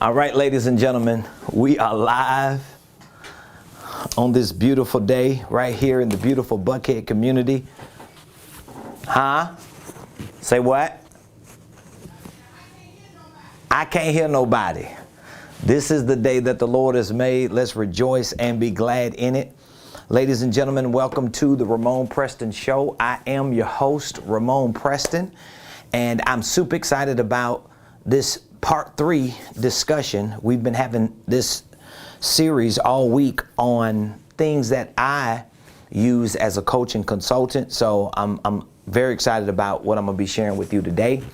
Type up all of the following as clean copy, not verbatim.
All right, ladies and gentlemen, we are live on this beautiful day right here in the beautiful Buckhead community. Say what? I can't hear nobody. This is the day that the Lord has made. Let's rejoice and be glad in it. Ladies and gentlemen, welcome to the Ramon Preston Show. I am your host, Ramon Preston, and I'm super excited about this part 3 discussion. We've been having this series all week on things that I use as a coach and consultant. So I'm very excited about what I'm going to be sharing with you today.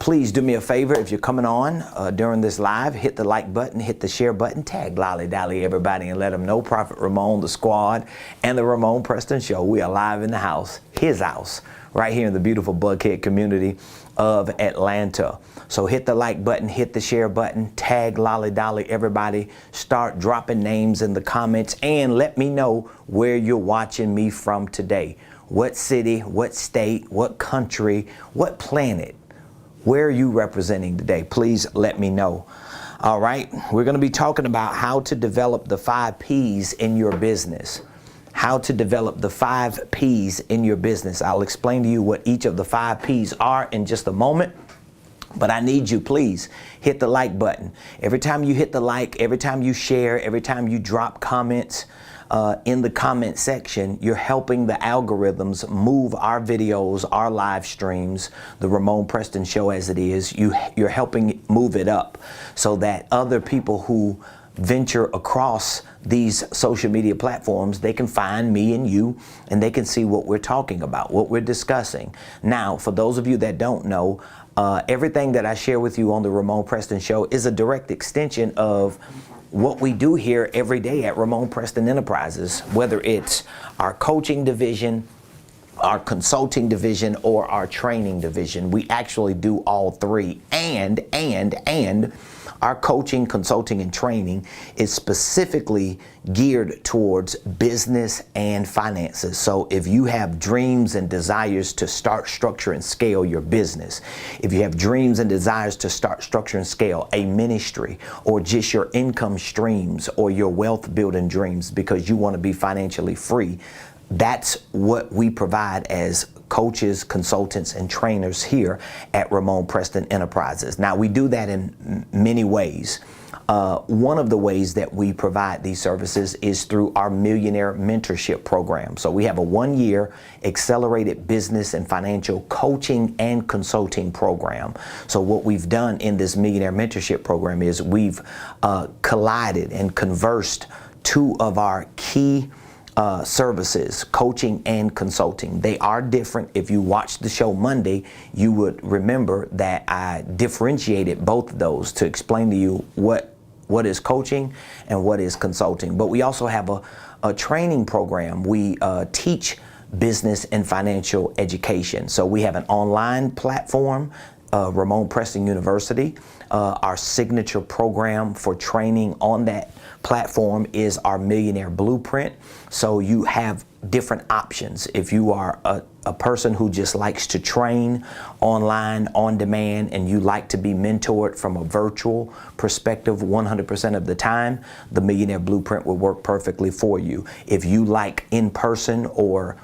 Please do me a favor. If you're coming on during this live, hit the like button, hit the share button, tag Lolly Dolly everybody and let them know Prophet Ramon, the squad, and the Ramon Preston Show. We are live in the house, his house, right here in the beautiful Buckhead community of Atlanta. So hit the like button, hit the share button, tag Lolly Dolly everybody, start dropping names in the comments, and let me know where you're watching me from today. What city, what state, what country, what planet? Where are you representing today? Please let me know. All right, we're going to be talking about how to develop the 5 P's in your business. How to develop the 5 P's in your business. I'll explain to you what each of the 5 P's are in just a moment. But I need you, please, hit the like button. Every time you hit the like, every time you share, every time you drop comments in the comment section, you're helping the algorithms move our videos, our live streams, the Ramon Preston Show as it is. You're helping move it up so that other people who venture across these social media platforms, they can find me and you, and they can see what we're talking about, what we're discussing. Now, for those of you that don't know, everything that I share with you on the Ramon Preston Show is a direct extension of what we do here every day at Ramon Preston Enterprises, whether it's our coaching division, our consulting division, or our training division. We actually do all 3, and our coaching, consulting, and training is specifically geared towards business and finances. So if you have dreams and desires to start, structure, and scale your business, if you have dreams and desires to start, structure, and scale a ministry, or just your income streams or your wealth building dreams because you want to be financially free, that's what we provide as coaches, consultants, and trainers here at Ramon Preston Enterprises. Now, we do that in many ways. One of the ways that we provide these services is through our Millionaire Mentorship program. So we have a 1-year accelerated business and financial coaching and consulting program. So what we've done in this Millionaire Mentorship program is we've collided and conversed 2 of our key services, coaching and consulting. They are different. If you watched the show Monday, you would remember that I differentiated both of those to explain to you what is coaching and what is consulting. But we also have a training program. We teach business and financial education. So we have an online platform, Ramon Preston University. Our signature program for training on that platform is our Millionaire Blueprint. So you have different options. If you are a person who just likes to train online, on demand, and you like to be mentored from a virtual perspective 100% of the time, the Millionaire Blueprint will work perfectly for you. If you like in-person or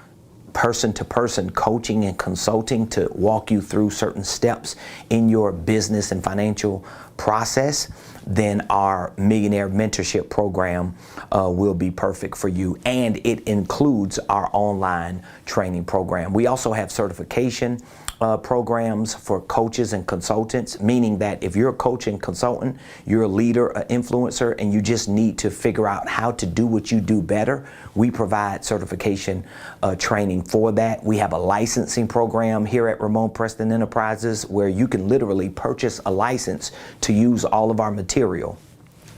person-to-person coaching and consulting to walk you through certain steps in your business and financial process, then our Millionaire Mentorship program will be perfect for you. And it includes our online training program. We also have certification programs for coaches and consultants, meaning that if you're a coach and consultant, you're a leader, an influencer, and you just need to figure out how to do what you do better, we provide certification training for that. We have a licensing program here at Ramon Preston Enterprises where you can literally purchase a license to use all of our material,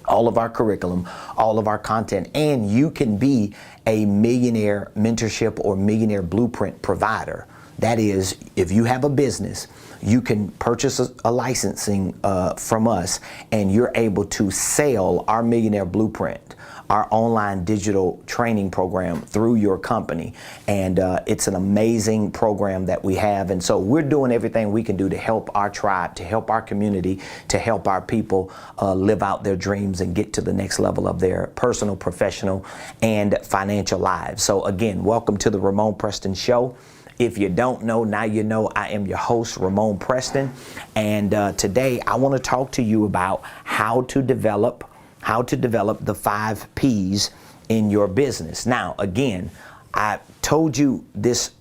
all of our curriculum, all of our content, and you can be a Millionaire Mentorship or Millionaire Blueprint provider. That is, if you have a business, you can purchase a licensing from us, and you're able to sell our Millionaire Blueprint our online digital training program through your company. And it's an amazing program that we have. And so we're doing everything we can do to help our tribe, to help our community, to help our people live out their dreams and get to the next level of their personal, professional, and financial lives. So again, welcome to the Ramon Preston Show. If you don't know, now you know. I am your host, Ramon Preston, and today I want to talk to you about how to develop the 5 P's in your business. Now, again, I told you this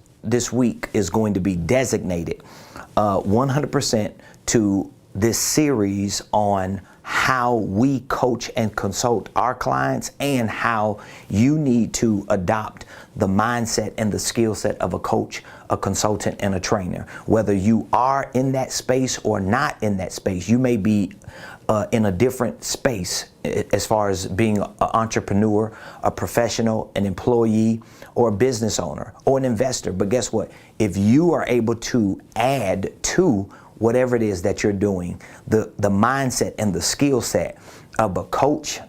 week is going to be designated 100% to this series on how we coach and consult our clients and how you need to adopt the mindset and the skill set of a coach, a consultant, and a trainer. Whether you are in that space or not in that space, you may be in a different space as far as being an entrepreneur, a professional, an employee, or a business owner, or an investor. But guess what? If you are able to add to whatever it is that you're doing, the mindset and the skill set of a coach,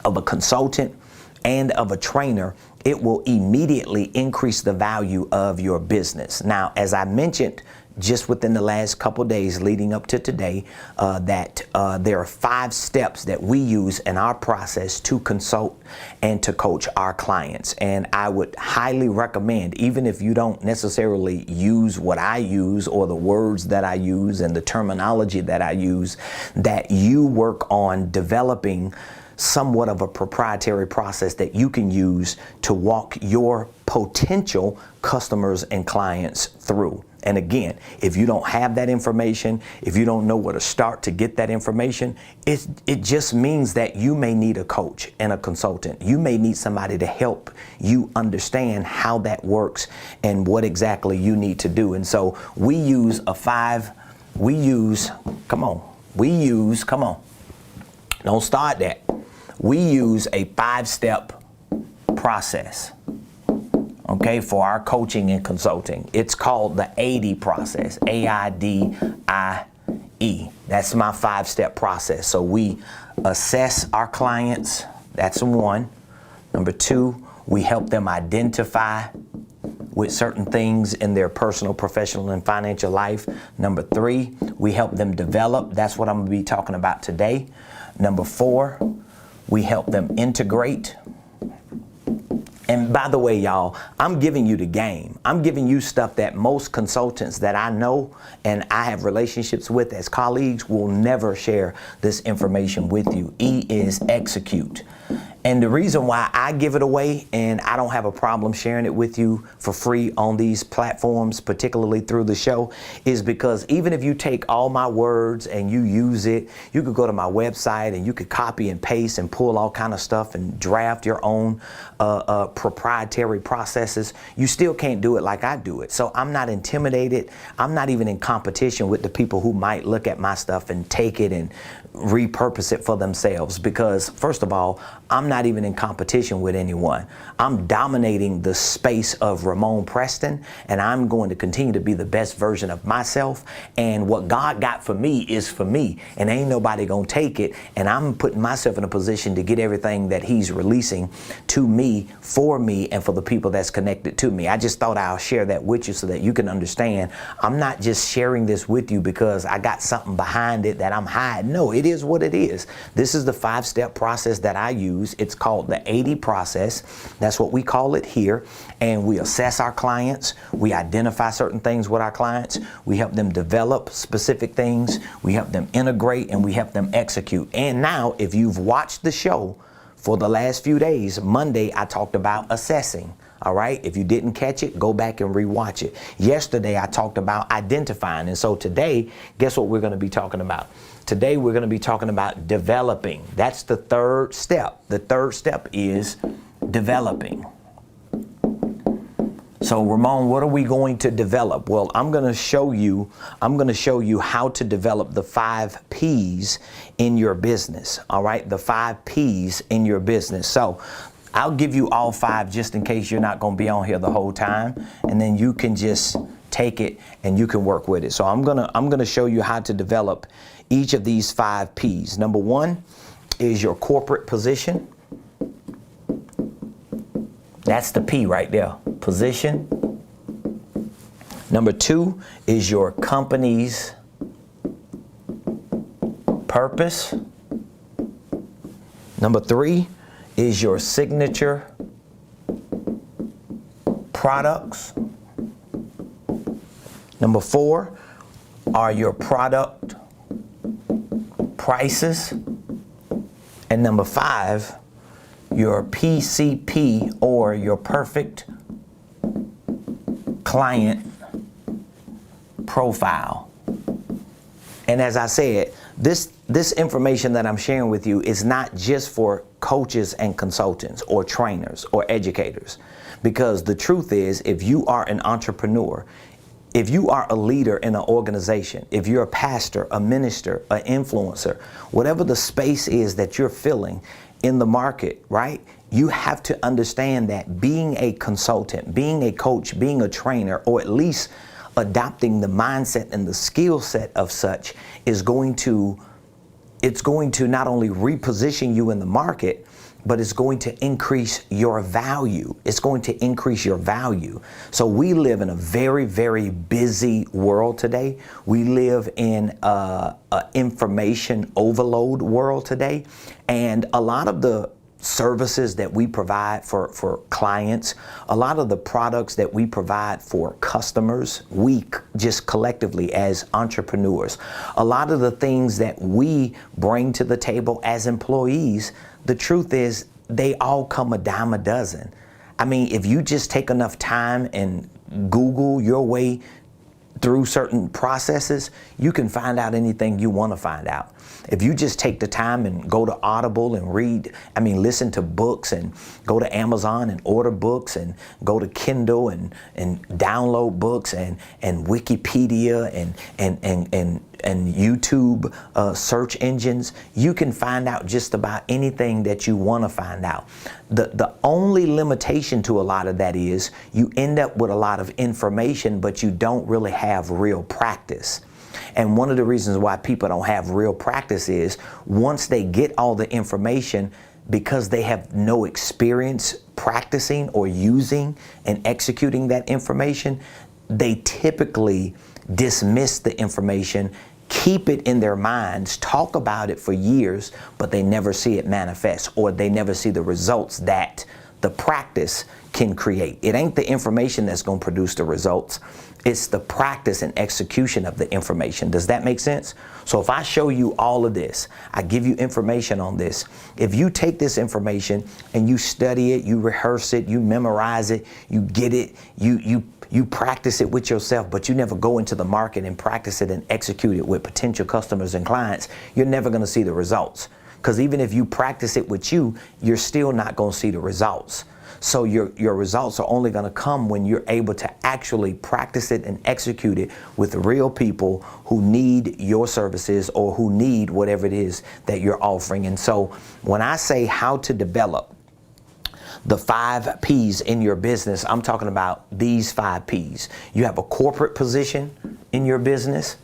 of a consultant, and of a trainer, it will immediately increase the value of your business. Now, as I mentioned just within the last couple days leading up to today, that there are 5 steps that we use in our process to consult and to coach our clients. And I would highly recommend, even if you don't necessarily use what I use or the words that I use and the terminology that I use, that you work on developing somewhat of a proprietary process that you can use to walk your potential customers and clients through. And again, if you don't have that information, if you don't know where to start to get that information, it just means that you may need a coach and a consultant. You may need somebody to help you understand how that works and what exactly you need to do. And so we use don't start that. We use a 5-step process, okay, for our coaching and consulting. It's called the AIDE process, AIDIE. That's my 5-step process. So we assess our clients. That's 1. Number 2, we help them identify with certain things in their personal, professional, and financial life. Number 3, we help them develop. That's what I'm going to be talking about today. Number 4, we help them integrate. And by the way, y'all, I'm giving you the game. I'm giving you stuff that most consultants that I know and I have relationships with as colleagues will never share this information with you. E is execute. And the reason why I give it away and I don't have a problem sharing it with you for free on these platforms, particularly through the show, is because even if you take all my words and you use it, you could go to my website and you could copy and paste and pull all kind of stuff and draft your own proprietary processes. You still can't do it like I do it. So I'm not intimidated. I'm not even in competition with the people who might look at my stuff and take it and repurpose it for themselves, because first of all, I'm not even in competition with anyone. I'm dominating the space of Ramon Preston, and I'm going to continue to be the best version of myself. And what God got for me is for me, and ain't nobody gonna take it. And I'm putting myself in a position to get everything that He's releasing to me, and for the people that's connected to me. I just thought I'll share that with you so that you can understand. I'm not just sharing this with you because I got something behind it that I'm hiding. No, it is what it is. This is the 5-step process that I use. It's called the AIDE process. That's what we call it here. And we assess our clients. We identify certain things with our clients. We help them develop specific things. We help them integrate, and we help them execute. And now, if you've watched the show for the last few days, Monday I talked about assessing. All right. If you didn't catch it, go back and rewatch it. Yesterday I talked about identifying. And so today, guess what we're going to be talking about? Today we're going to be talking about developing. That's the 3rd step. The 3rd step is developing. So Ramon, what are we going to develop? Well, I'm going to show you how to develop the 5 P's in your business. All right. The 5 P's in your business. So I'll give you all 5 just in case you're not going to be on here the whole time, and then you can just take it and you can work with it. So I'm gonna show you how to develop each of these 5 P's. Number 1 is your corporate position. That's the P right there, position. Number 2 is your company's purpose. Number 3 is your signature products. Number 4 are your product prices. And number 5, your PCP, or your perfect client profile. And as I said, this information that I'm sharing with you is not just for coaches and consultants or trainers or educators. Because the truth is, if you are an entrepreneur, if you are a leader in an organization, if you're a pastor, a minister, an influencer, whatever the space is that you're filling in the market, right? You have to understand that being a consultant, being a coach, being a trainer, or at least adopting the mindset and the skill set of such is going to not only reposition you in the market, but it's going to increase your value. It's going to increase your value. So we live in a very, very busy world today. We live in a information overload world today. And a lot of the services that we provide for clients, a lot of the products that we provide for customers, we just collectively as entrepreneurs, a lot of the things that we bring to the table as employees, the truth is they all come a dime a dozen. I mean, if you just take enough time and Google your way through certain processes, you can find out anything you want to find out. If you just take the time and go to Audible and listen to books, and go to Amazon and order books, and go to Kindle and download books, and Wikipedia and YouTube search engines, you can find out just about anything that you want to find out. The only limitation to a lot of that is you end up with a lot of information, but you don't really have real practice. And one of the reasons why people don't have real practice is once they get all the information, because they have no experience practicing or using and executing that information, they typically dismiss the information, keep it in their minds, talk about it for years, but they never see it manifest, or they never see the results that the practice can create. It ain't the information that's going to produce the results. It's the practice and execution of the information. Does that make sense? So if I show you all of this, I give you information on this. If you take this information and you study it, you rehearse it, you memorize it, you get it, you practice it with yourself, but you never go into the market and practice it and execute it with potential customers and clients, you're never going to see the results. Because even if you practice it with you, you're still not going to see the results. So your results are only going to come when you're able to actually practice it and execute it with real people who need your services or who need whatever it is that you're offering. And so when I say how to develop the 5 P's in your business, I'm talking about these 5 P's. You have a corporate position in your business.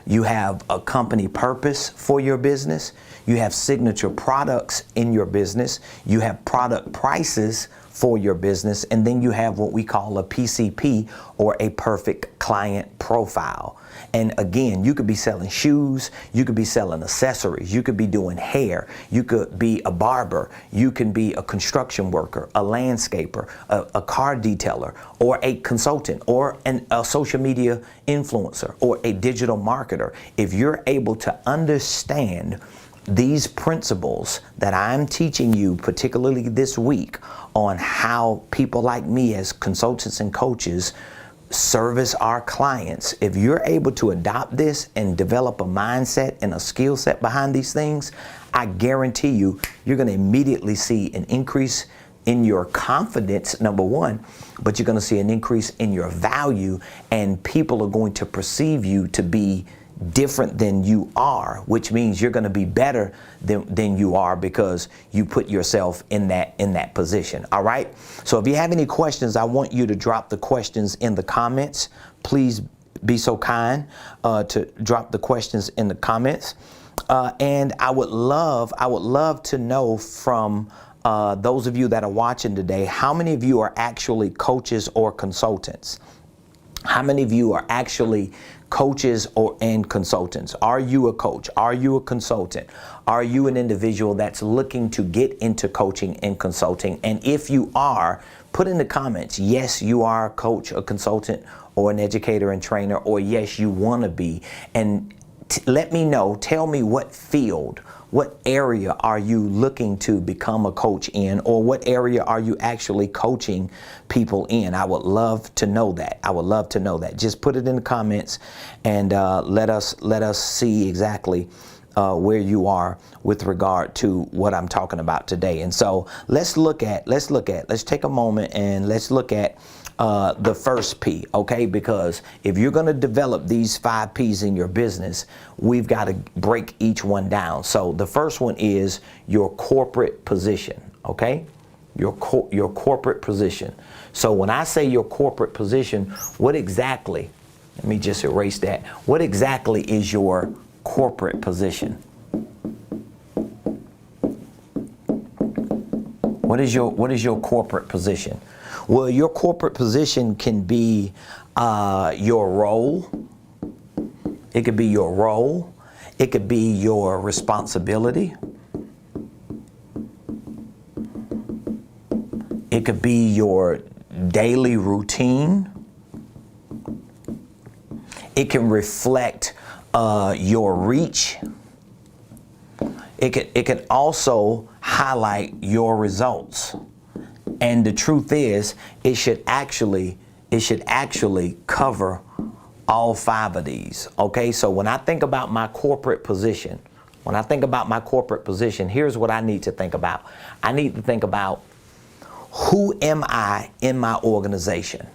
You have a company purpose for your business. You have signature products in your business. You have product prices for your business. And then you have what we call a PCP, or a perfect client profile. And again, you could be selling shoes, you could be selling accessories, you could be doing hair, you could be a barber, you can be a construction worker, a landscaper, a car detailer, or a consultant, or a social media influencer, or a digital marketer. If you're able to understand these principles that I'm teaching you, particularly this week, on how people like me as consultants and coaches service our clients, if you're able to adopt this and develop a mindset and a skill set behind these things, I guarantee you, you're going to immediately see an increase in your confidence, number one, but you're going to see an increase in your value, and people are going to perceive you to be different than you are, which means you're going to be better than you are because you put yourself in that position. All right. So if you have any questions, I want you to drop the questions in the comments. Please be so kind to drop the questions in the comments. And I would love to know from those of you that are watching today, how many of you are actually coaches or consultants? How many of you are actually coaches and consultants? Are you a coach? Are you a consultant? Are you an individual that's looking to get into coaching and consulting? And if you are, put in the comments, yes, you are a coach, a consultant, or an educator and trainer, or yes, you want to be. And let me know, tell me what field, what area are you looking to become a coach in, or what area are you actually coaching people in? I would love to know that. I would love to know that. Just put it in the comments and let us see exactly where you are with regard to what I'm talking about today. And so let's take a moment and let's look at the first P, okay? Because if you're going to develop these 5 P's in your business, we've got to break each one down. So the first one is your corporate position, okay? Your corporate position. So when I say your corporate position, what exactly, let me just erase that. What exactly is your corporate position? What is your corporate position? Well, your corporate position can be your role. It could be your role. It could be your responsibility. It could be your daily routine. It can reflect your reach. It can also highlight your results. And the truth is, it should actually cover all 5 of these. Okay, so when I think about my corporate position, here's what I need to think about. I need to think about, who am I in my organization?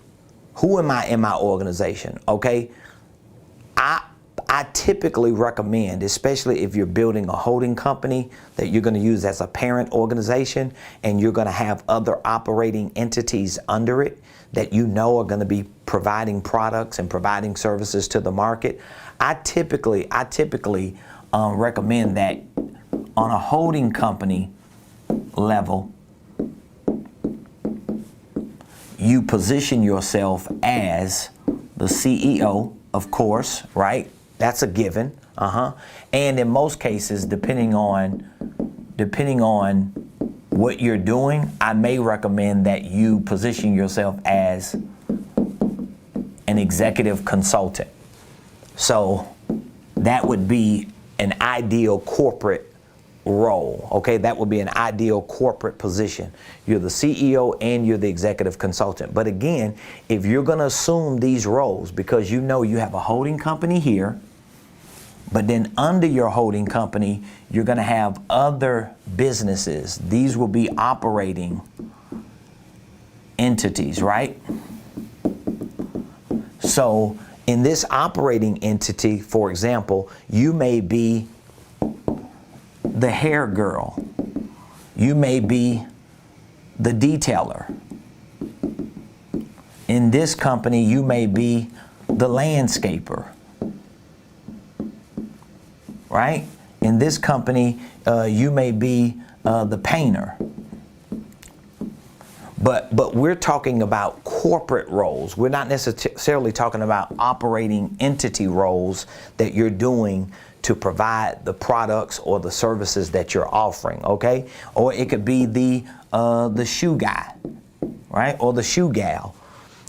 Who am I in my organization? Okay, I typically recommend, especially if you're building a holding company that you're going to use as a parent organization, and you're going to have other operating entities under it that you know are going to be providing products and providing services to the market. I typically recommend that on a holding company level, you position yourself as the CEO, of course, right? That's a given. And in most cases, depending on what you're doing, I may recommend that you position yourself as an executive consultant. So that would be an ideal corporate role. Okay, that would be an ideal corporate position. You're the CEO and you're the executive consultant. But again, if you're going to assume these roles, because you know you have a holding company here, but then under your holding company, you're going to have other businesses. These will be operating entities, right? So in this operating entity, for example, you may be the hair girl. You may be the detailer. In this company, you may be the landscaper, right? In this company, you may be the painter. But we're talking about corporate roles. We're not necessarily talking about operating entity roles that you're doing to provide the products or the services that you're offering, okay? Or it could be the shoe guy, right? Or the shoe gal,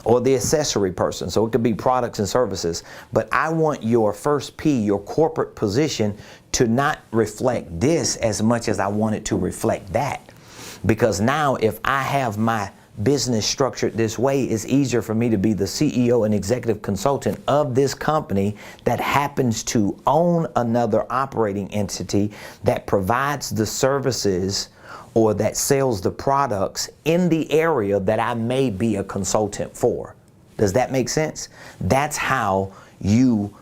or the accessory person. So it could be products and services. But I want your first P, your corporate position, to not reflect this as much as I want it to reflect that. Because now if I have my business structured this way, it's easier for me to be the CEO and executive consultant of this company that happens to own another operating entity that provides the services or that sells the products in the area that I may be a consultant for. Does that make sense? That's how you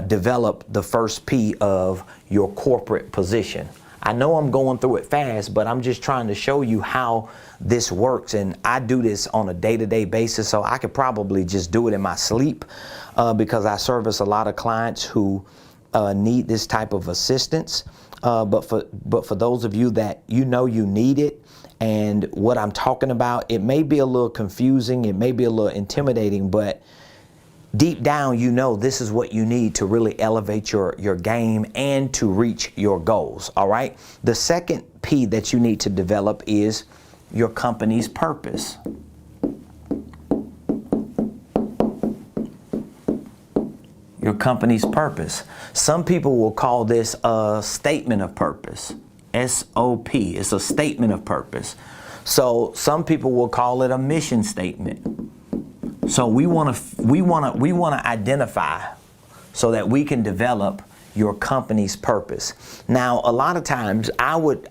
develop the first P of your corporate position. I know I'm going through it fast, but I'm just trying to show you how this works. And I do this on a day-to-day basis, so I could probably just do it in my sleep because I service a lot of clients who need this type of assistance. but for those of you that you need it, and what I'm talking about, it may be a little confusing, it may be a little intimidating, but deep down, this is what you need to really elevate your game and to reach your goals. All right. The second P that you need to develop is your company's purpose. Your company's purpose. Some people will call this a statement of purpose. SOP. It's a statement of purpose. So some people will call it a mission statement. So we want to identify so that we can develop your company's purpose. Now, a lot of times I would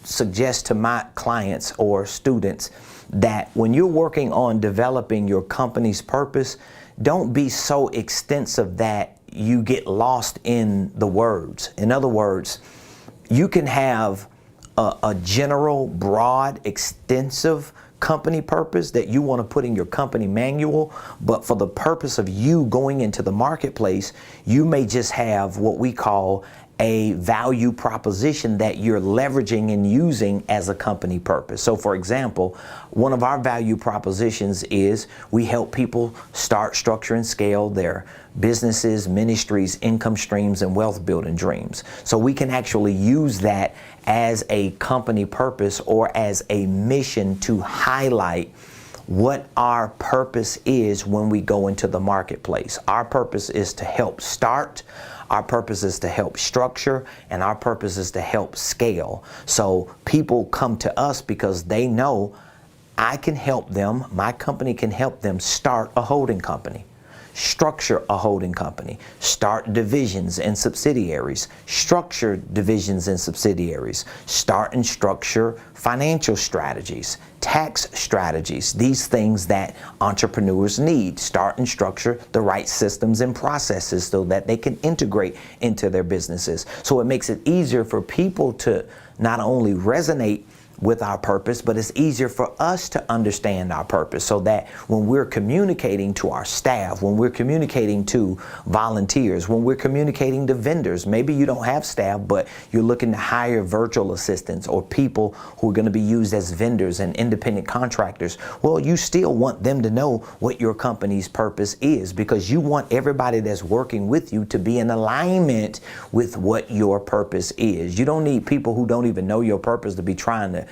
suggest to my clients or students that when you're working on developing your company's purpose, don't be so extensive that you get lost in the words. In other words, you can have a general, broad, extensive company purpose that you want to put in your company manual, but for the purpose of you going into the marketplace, you may just have what we call a value proposition that you're leveraging and using as a company purpose. So for example, one of our value propositions is we help people start, structure, and scale their businesses, ministries, income streams, and wealth building dreams. So we can actually use that as a company purpose or as a mission to highlight what our purpose is when we go into the marketplace. Our purpose is to help start, our purpose is to help structure, and our purpose is to help scale. So people come to us because they know I can help them, my company can help them start a holding company, structure a holding company, start divisions and subsidiaries, structure divisions and subsidiaries, start and structure financial strategies, tax strategies, these things that entrepreneurs need. Start and structure the right systems and processes so that they can integrate into their businesses. So it makes it easier for people to not only resonate with our purpose, but it's easier for us to understand our purpose so that when we're communicating to our staff, when we're communicating to volunteers, when we're communicating to vendors, maybe you don't have staff, but you're looking to hire virtual assistants or people who are going to be used as vendors and independent contractors. Well, you still want them to know what your company's purpose is because you want everybody that's working with you to be in alignment with what your purpose is. You don't need people who don't even know your purpose to be trying to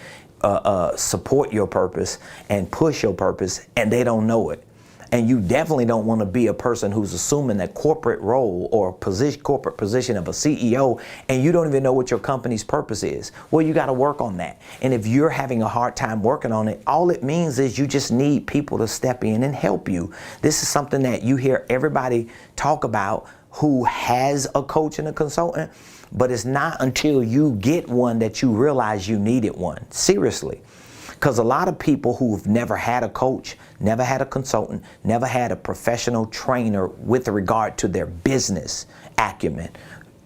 support your purpose and push your purpose, and they don't know it. And you definitely don't want to be a person who's assuming that corporate role or corporate position of a CEO, and you don't even know what your company's purpose is. Well, you got to work on that. And if you're having a hard time working on it, all it means is you just need people to step in and help you. This is something that you hear everybody talk about who has a coach and a consultant, but it's not until you get one that you realize you needed one. Seriously. Because a lot of people who've never had a coach, never had a consultant, never had a professional trainer with regard to their business acumen,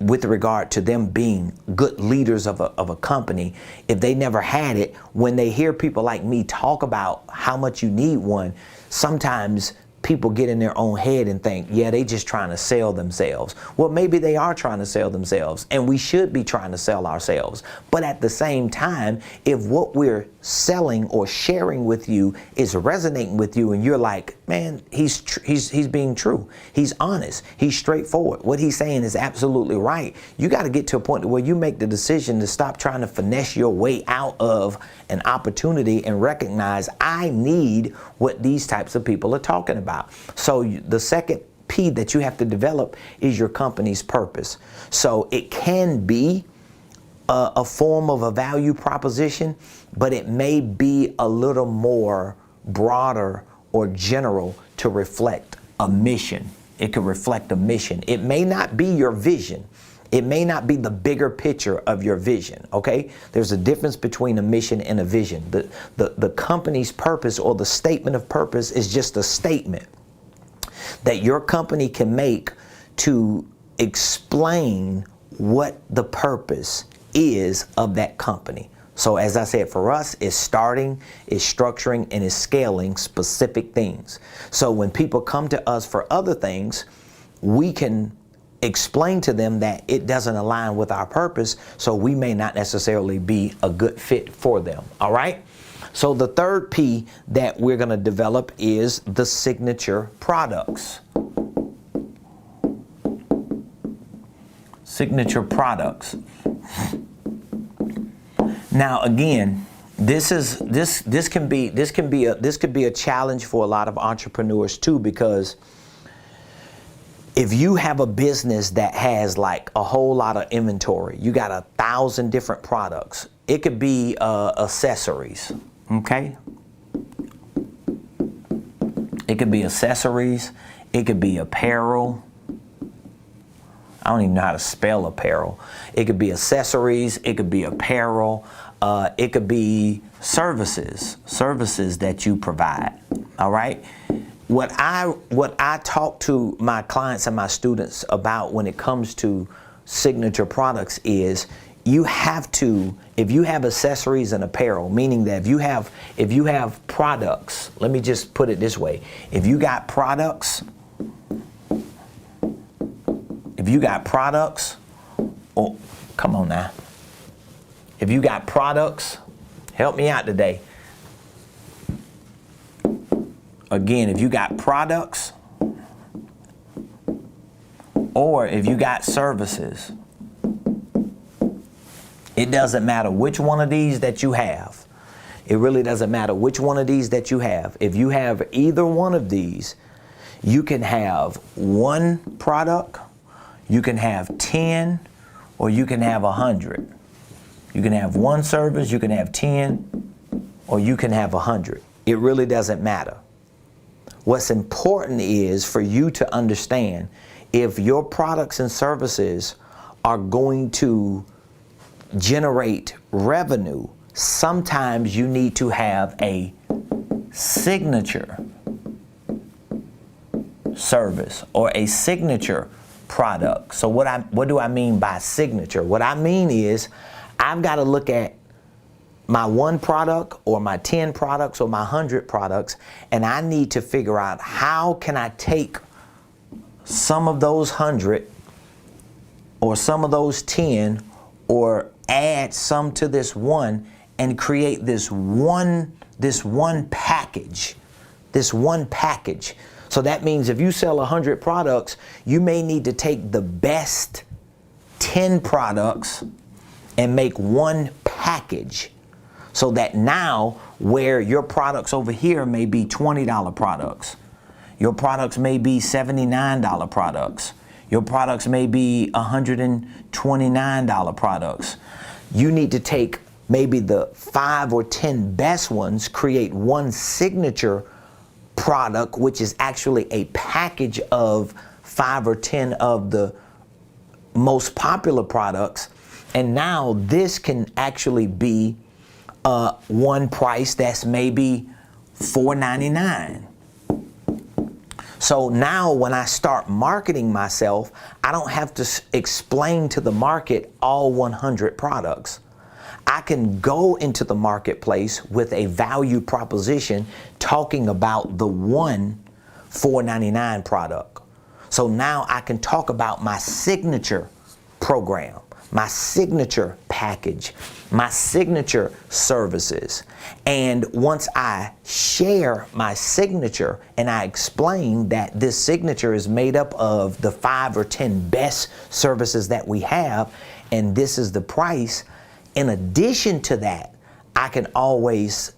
with regard to them being good leaders of a company, if they never had it, when they hear people like me talk about how much you need one, sometimes people get in their own head and think, yeah, they just trying to sell themselves. Well, maybe they are trying to sell themselves, and we should be trying to sell ourselves. But at the same time, if what we're selling or sharing with you is resonating with you and you're like, man, he's being true, he's honest, he's straightforward, what he's saying is absolutely right, you got to get to a point where you make the decision to stop trying to finesse your way out of an opportunity and recognize I need what these types of people are talking about. So the second P that you have to develop is your company's purpose. So it can be a form of a value proposition, but it may be a little more broader or general to reflect a mission. It could reflect a mission. It may not be your vision. It may not be the bigger picture of your vision, okay? There's a difference between a mission and a vision. The company's purpose or the statement of purpose is just a statement that your company can make to explain what the purpose is of that company. So as I said, for us, it's starting, it's structuring, and it's scaling specific things. So when people come to us for other things, we can explain to them that it doesn't align with our purpose, so we may not necessarily be a good fit for them. All right? So the third P that we're going to develop is the signature products. Signature products. Now again, this could be a challenge for a lot of entrepreneurs too, because if you have a business that has like a whole lot of inventory, you got 1,000 different products. It could be accessories, okay? It could be accessories. It could be apparel. I don't even know how to spell apparel. It could be accessories. It could be apparel. It could be services that you provide. All right. What I talk to my clients and my students about when it comes to signature products is you have to, if you have accessories and apparel, meaning that if you have products, let me just put it this way. If you got products, oh, come on now. If you got products, help me out today. Again, if you got products or if you got services, it doesn't matter which one of these that you have. It really doesn't matter which one of these that you have. If you have either one of these, you can have one product, you can have 10, or you can have 100. You can have one service, you can have 10, or you can have 100. It really doesn't matter. What's important is for you to understand if your products and services are going to generate revenue, sometimes you need to have a signature service or a signature product. So what do I mean by signature? What I mean is I've got to look at my one product or my 10 products or my 100 products, and I need to figure out how can I take some of those 100 or some of those 10 or add some to this one and create this one package. So that means if you sell 100 products, you may need to take the best 10 products and make one package. So that now where your products over here may be $20 products, your products may be $79 products, your products may be $129 products. You need to take maybe the 5 or 10 best ones, create one signature product, which is actually a package of 5 or 10 of the most popular products. And now this can actually be one price that's maybe $4.99. So now when I start marketing myself, I don't have to explain to the market all 100 products. I can go into the marketplace with a value proposition talking about the one $4.99 product. So now I can talk about my signature program, my signature package, my signature services. And once I share my signature and I explain that this signature is made up of the 5 or 10 best services that we have, and this is the price, in addition to that, I can always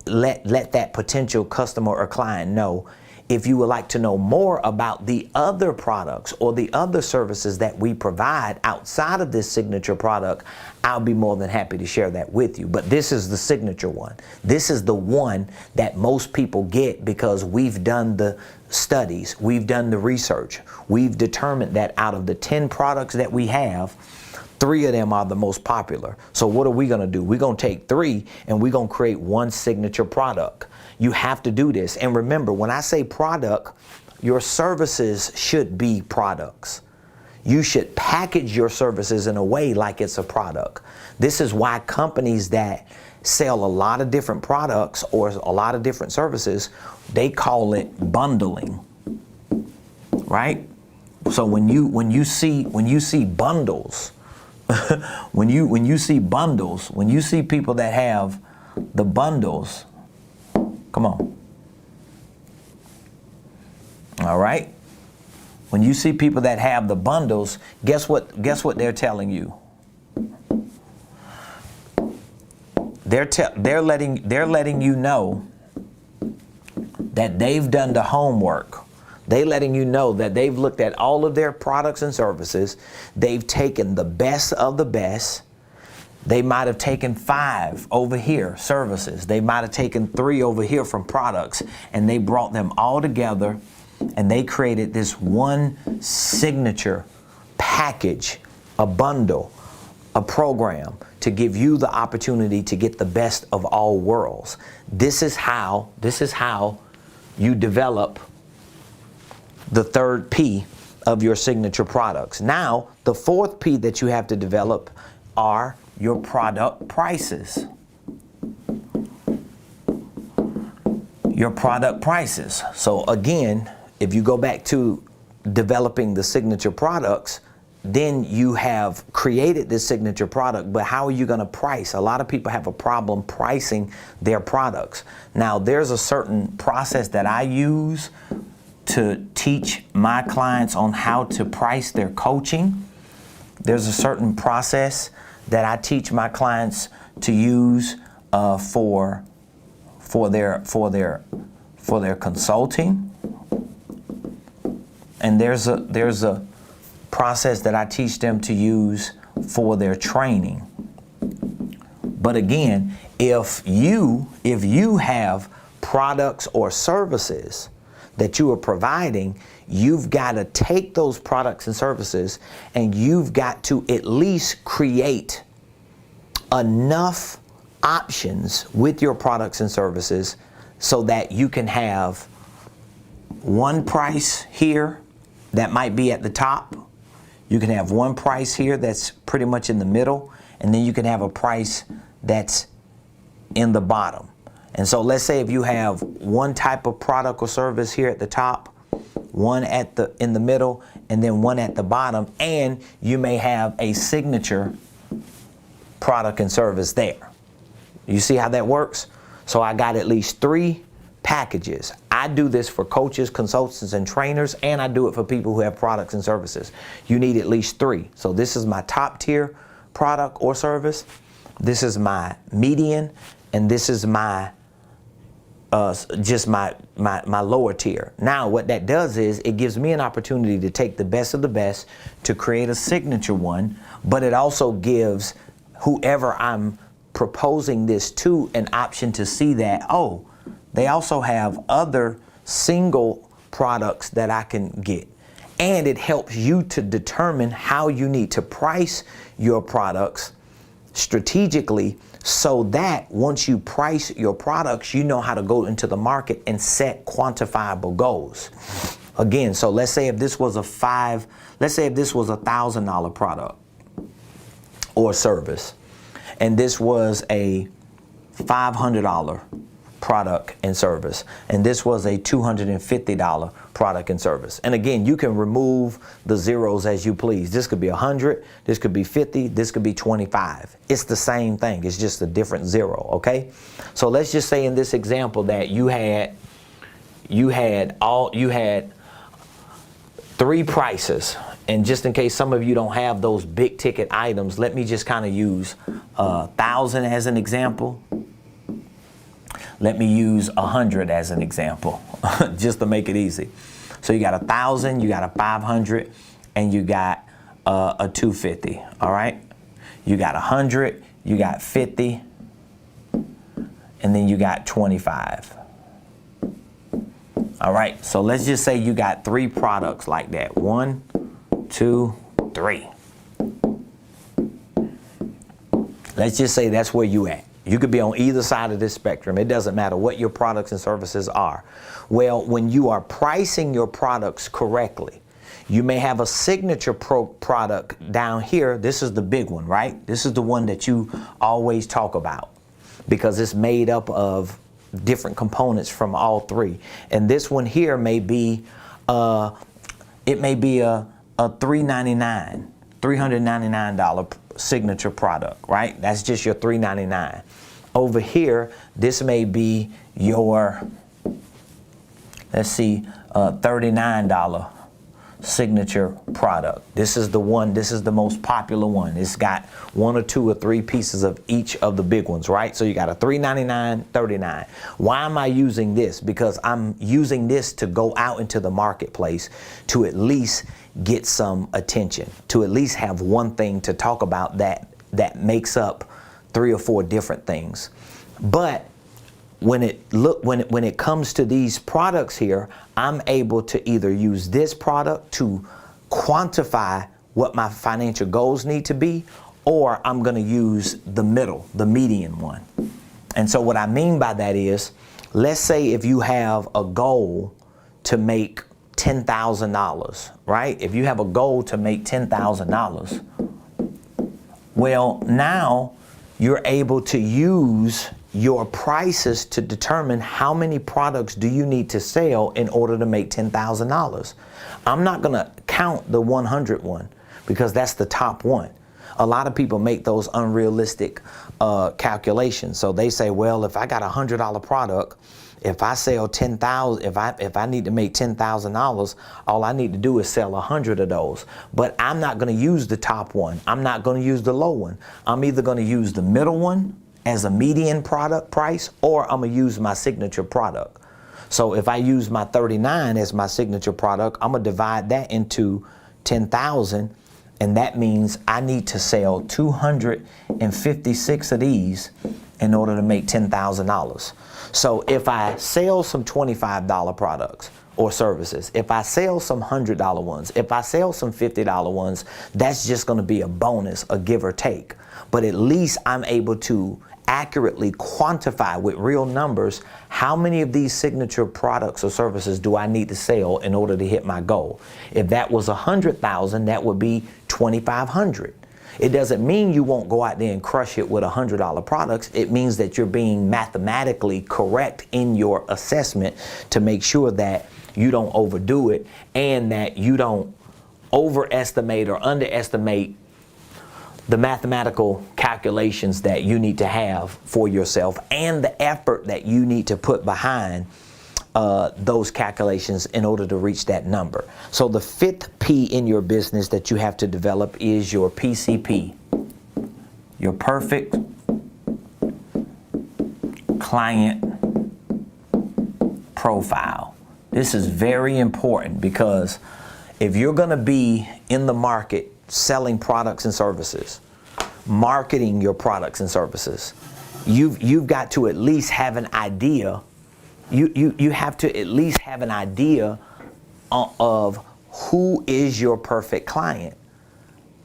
let that potential customer or client know, if you would like to know more about the other products or the other services that we provide outside of this signature product, I'll be more than happy to share that with you. But this is the signature one. This is the one that most people get because we've done the studies, we've done the research, we've determined that out of the 10 products that we have, 3 of them are the most popular. So what are we going to do? We're going to take 3 and we're going to create one signature product. You have to do this. And remember, when I say product, your services should be products. You should package your services in a way like it's a product. This is why companies that sell a lot of different products or a lot of different services, they call it bundling, right? So when you see bundles, when you see bundles, when you see people that have the bundles, come on. All right? When you see people that have the bundles, guess what they're telling you? They're letting you know that they've done the homework. They're letting you know that they've looked at all of their products and services. They've taken the best of the best. They might have taken 5 over here, services. They might have taken 3 over here from products, and they brought them all together, and they created this one signature package, a bundle, a program to give you the opportunity to get the best of all worlds. This is how you develop the third P of your signature products. Now, the fourth P that you have to develop are your product prices. Your product prices. So again, if you go back to developing the signature products, then you have created this signature product, but how are you going to price? A lot of people have a problem pricing their products. Now, there's a certain process that I use to teach my clients on how to price their coaching. There's a certain process that I teach my clients to use for their consulting, and there's a process that I teach them to use for their training. But again, if you have products or services that you are providing, you've got to take those products and services and you've got to at least create enough options with your products and services so that you can have one price here that might be at the top. You can have one price here that's pretty much in the middle, and then you can have a price that's in the bottom. And so let's say if you have one type of product or service here at the top, one in the middle, and then one at the bottom, and you may have a signature product and service there. You see how that works? So I got at least 3 packages. I do this for coaches, consultants, and trainers, and I do it for people who have products and services. You need at least 3. So this is my top tier product or service. This is my median, and this is my just my lower tier. Now what that does is it gives me an opportunity to take the best of the best to create a signature one, but it also gives whoever I'm proposing this to an option to see that, oh, they also have other single products that I can get. And it helps you to determine how you need to price your products strategically so that once you price your products, you know how to go into the market and set quantifiable goals. Again, so let's say if this was a $1,000 product or service, and this was a $500 product and service, and this was a $250 product and service. And again, you can remove the zeros as you please. This could be 100, this could be 50, this could be 25. It's the same thing, it's just a different zero, okay? So let's just say in this example that you had 3 prices, and just in case some of you don't have those big ticket items, let me just kind of use 1,000 as an example. Let me use 100 as an example, just to make it easy. So you got 1,000, you got a 500, and you got a 250, all right? You got 100, you got 50, and then you got 25. All right, so let's just say you got 3 products like that. 1, 2, 3. Let's just say that's where you at. You could be on either side of this spectrum. It doesn't matter what your products and services are. Well, when you are pricing your products correctly, you may have a signature product down here. This is the big one, right? This is the one that you always talk about because it's made up of different components from all 3. And this one here may be It may be a $399 signature product, right? That's just your $399. Over here, this may be your, let's see, $39 signature product. This is the one, this is the most popular one. It's got 1 or 2 or 3 pieces of each of the big ones, right? So you got a $399, $39. Why am I using this? Because I'm using this to go out into the marketplace to at least get some attention, to at least have one thing to talk about that makes up 3 or 4 different things. But when it comes to these products here, I'm able to either use this product to quantify what my financial goals need to be, or I'm going to use the median one. And so what I mean by that is, let's say if you have a goal to make $10,000, right? If you have a goal to make $10,000, well, now you're able to use your prices to determine how many products do you need to sell in order to make $10,000. I'm not going to count the 100 one because that's the top one. A lot of people make those unrealistic calculations. So they say, well, if I got a $100 product, if I sell 10,000, if I need to make $10,000, all I need to do is sell 100 of those. But I'm not going to use the top one. I'm not going to use the low one. I'm either going to use the middle one as a median product price, or I'm going to use my signature product. So if I use my 39 as my signature product, I'm going to divide that into 10,000, and that means I need to sell 256 of these in order to make $10,000. So if I sell some $25 products or services, if I sell some $100 ones, if I sell some $50 ones, that's just going to be a bonus, a give or take. But at least I'm able to accurately quantify with real numbers how many of these signature products or services do I need to sell in order to hit my goal. If that was 100,000, that would be 2,500. It doesn't mean you won't go out there and crush it with $100 products. It means that you're being mathematically correct in your assessment to make sure that you don't overdo it and that you don't overestimate or underestimate the mathematical calculations that you need to have for yourself and the effort that you need to put behind those calculations in order to reach that number. So the 5th P in your business that you have to develop is your PCP, your perfect client profile. This is very important because if you're going to be in the market selling products and services, marketing your products and services, you've got to at least have an idea. You have to at least have an idea of who is your perfect client.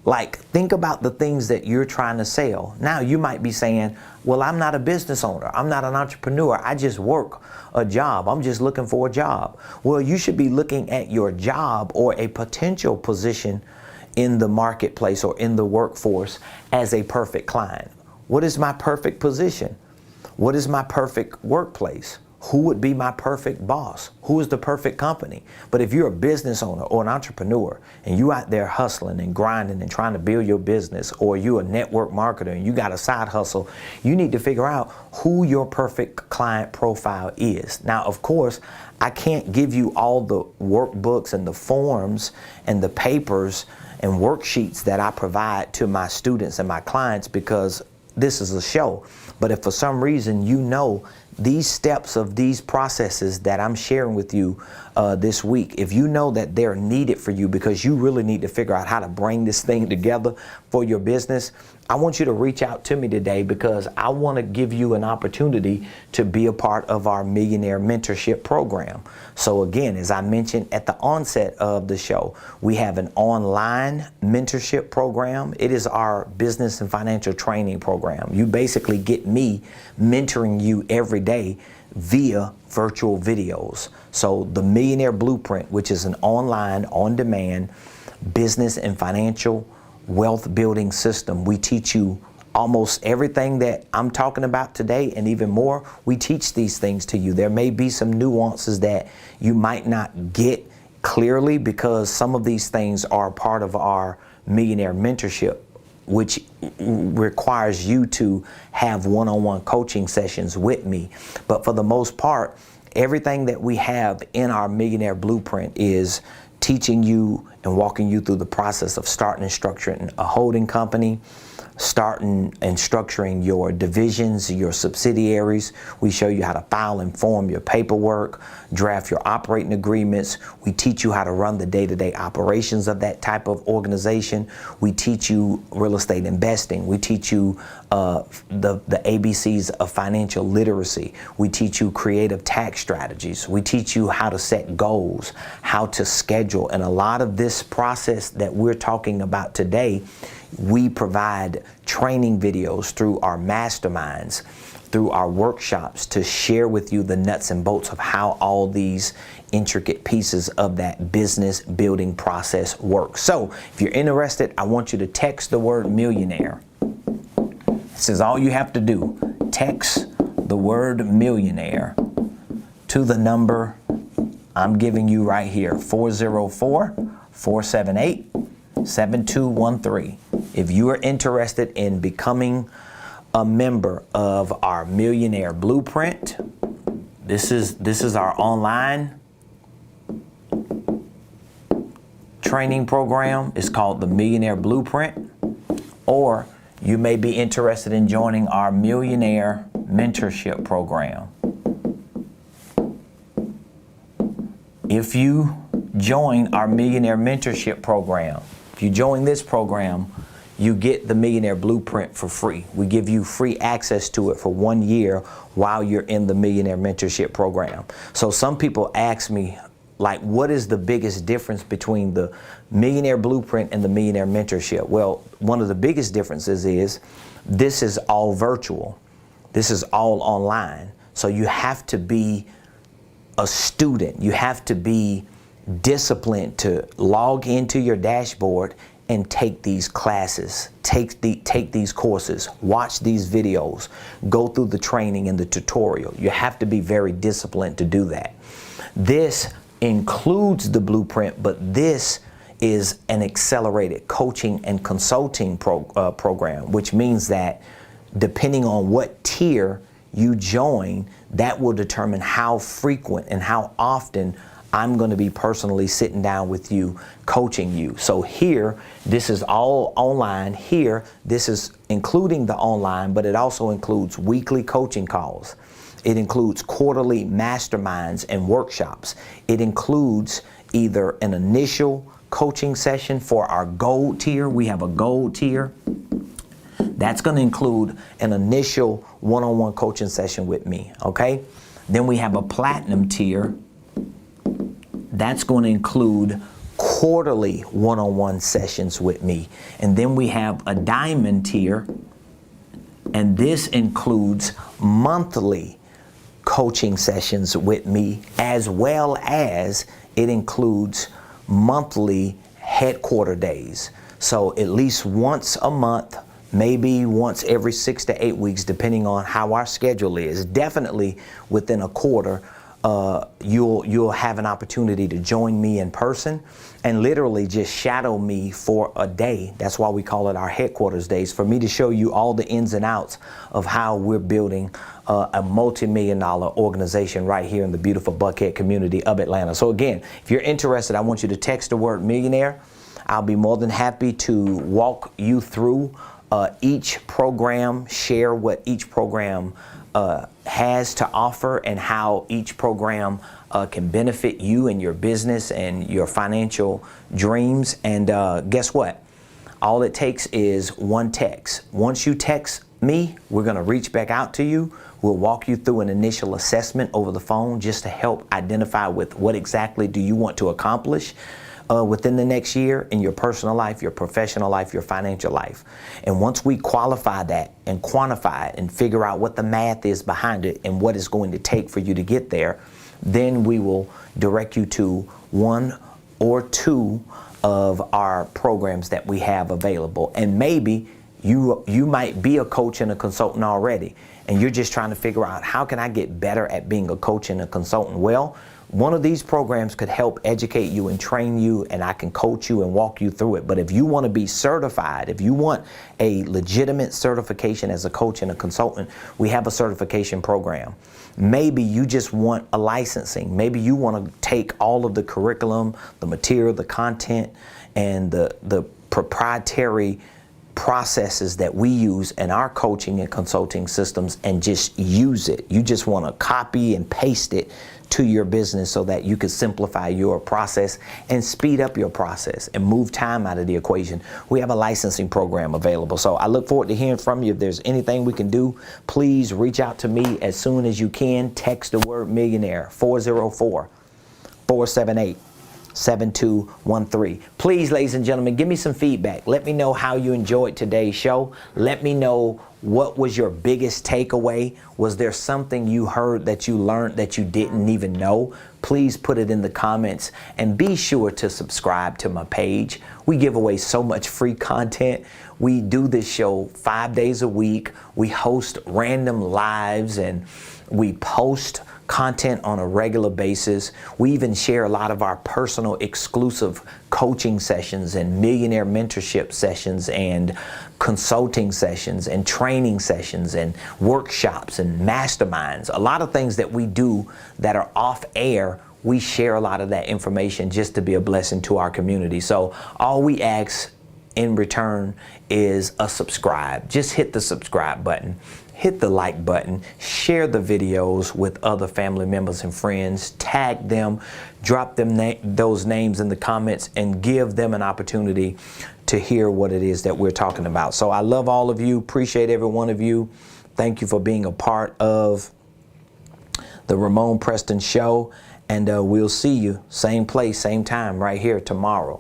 Like, think about the things that you're trying to sell. Now, you might be saying, well, I'm not a business owner. I'm not an entrepreneur. I just work a job. I'm just looking for a job. Well, you should be looking at your job or a potential position in the marketplace or in the workforce as a perfect client. What is my perfect position? What is my perfect workplace? Who would be my perfect boss? Who is the perfect company? But if you're a business owner or an entrepreneur and you out there hustling and grinding and trying to build your business, or you're a network marketer and you got a side hustle, you need to figure out who your perfect client profile is. Now, of course, I can't give you all the workbooks and the forms and the papers and worksheets that I provide to my students and my clients because this is a show. But if for some reason you know these steps of these processes that I'm sharing with you this week, if you know that they're needed for you because you really need to figure out how to bring this thing together for your business, I want you to reach out to me today because I want to give you an opportunity to be a part of our Millionaire Mentorship program. So again, as I mentioned at the onset of the show, we have an online mentorship program. It is our business and financial training program. You basically get me mentoring you every day via virtual videos. So the Millionaire Blueprint, which is an online, on-demand business and financial wealth building system. We teach you almost everything that I'm talking about today and even more. We teach these things to you. There may be some nuances that you might not get clearly because some of these things are part of our Millionaire Mentorship, which requires you to have one-on-one coaching sessions with me. But for the most part, everything that we have in our Millionaire Blueprint is teaching you and walking you through the process of starting and structuring a holding company, starting and structuring your divisions, your subsidiaries. We show you how to file and form your paperwork, draft your operating agreements. We teach you how to run the day-to-day operations of that type of organization. We teach you real estate investing. We teach you the ABCs of financial literacy. We teach you creative tax strategies. We teach you how to set goals, how to schedule. And a lot of this process that we're talking about today, we provide training videos through our masterminds, through our workshops, to share with you the nuts and bolts of how all these intricate pieces of that business building process work. So if you're interested, I want you to text the word millionaire. This is all you have to do. Text the word millionaire to the number I'm giving you right here, 404-478-7213. If you are interested in becoming a member of our Millionaire Blueprint, this is our online training program. It's called the Millionaire Blueprint. Or you may be interested in joining our Millionaire Mentorship program. If you join our Millionaire Mentorship program, if you join this program, you get the Millionaire Blueprint for free. We give you free access to it for 1 year while you're in the Millionaire Mentorship program. So some people ask me, like, what is the biggest difference between the Millionaire Blueprint and the Millionaire Mentorship? Well, one of the biggest differences is this is all virtual. This is all online. So you have to be a student. You have to be disciplined to log into your dashboard and take these classes, take these courses, watch these videos, go through the training and the tutorial. You have to be very disciplined to do that. This includes the blueprint, but this is an accelerated coaching and consulting program, which means that depending on what tier you join, that will determine how frequent and how often I'm going to be personally sitting down with you, coaching you. So here, this is all online. Here, this is including the online, but it also includes weekly coaching calls. It includes quarterly masterminds and workshops. It includes either an initial coaching session for our gold tier. We have a gold tier. That's going to include an initial one-on-one coaching session with me, okay? Then we have a platinum tier. That's going to include quarterly one-on-one sessions with me. And then we have a diamond tier, and this includes monthly coaching sessions with me, as well as it includes monthly headquarter days. So at least once a month, maybe once every 6 to 8 weeks, depending on how our schedule is. Definitely within a quarter, you'll have an opportunity to join me in person and literally just shadow me for a day. That's why we call it our headquarters days, for me to show you all the ins and outs of how we're building a multi-million-dollar organization right here in the beautiful Buckhead community of Atlanta. So again, if you're interested, I want you to text the word millionaire. I'll be more than happy to walk you through each program, share what each program has to offer and how each program can benefit you and your business and your financial dreams. And guess what? All it takes is one text. Once you text me, we're going to reach back out to you. We'll walk you through an initial assessment over the phone just to help identify with what exactly do you want to accomplish within the next year in your personal life, your professional life, your financial life. And once we qualify that and quantify it and figure out what the math is behind it and what it's going to take for you to get there, then we will direct you to one or two of our programs that we have available. And maybe you might be a coach and a consultant already, and you're just trying to figure out, how can I get better at being a coach and a consultant? Well, One of these programs could help educate you and train you, and I can coach you and walk you through it. But if you want to be certified, if you want a legitimate certification as a coach and a consultant, we have a certification program. Maybe you just want a licensing. Maybe you want to take all of the curriculum, the material, the content, and the proprietary processes that we use in our coaching and consulting systems and just use it. You just want to copy and paste it to your business so that you can simplify your process and speed up your process and move time out of the equation. We have a licensing program available. So I look forward to hearing from you. If there's anything we can do, please reach out to me as soon as you can. Text the word millionaire, 404-478-7213. Please, ladies and gentlemen, give me some feedback. Let me know how you enjoyed today's show. Let me know what was your biggest takeaway. Was there something you heard that you learned that you didn't even know? Please put it in the comments, and be sure to subscribe to my page. We give away so much free content. We do this show 5 days a week. We host random lives, and we post content on a regular basis. We even share a lot of our personal exclusive coaching sessions and millionaire mentorship sessions and consulting sessions and training sessions and workshops and masterminds. A lot of things that we do that are off air, we share a lot of that information just to be a blessing to our community. So all we ask in return is a subscribe. Just hit the subscribe button. Hit the like button, share the videos with other family members and friends, tag them, drop them those names in the comments, and give them an opportunity to hear what it is that we're talking about. So I love all of you, appreciate every one of you. Thank you for being a part of the Ramon Preston Show, and we'll see you same place, same time right here tomorrow.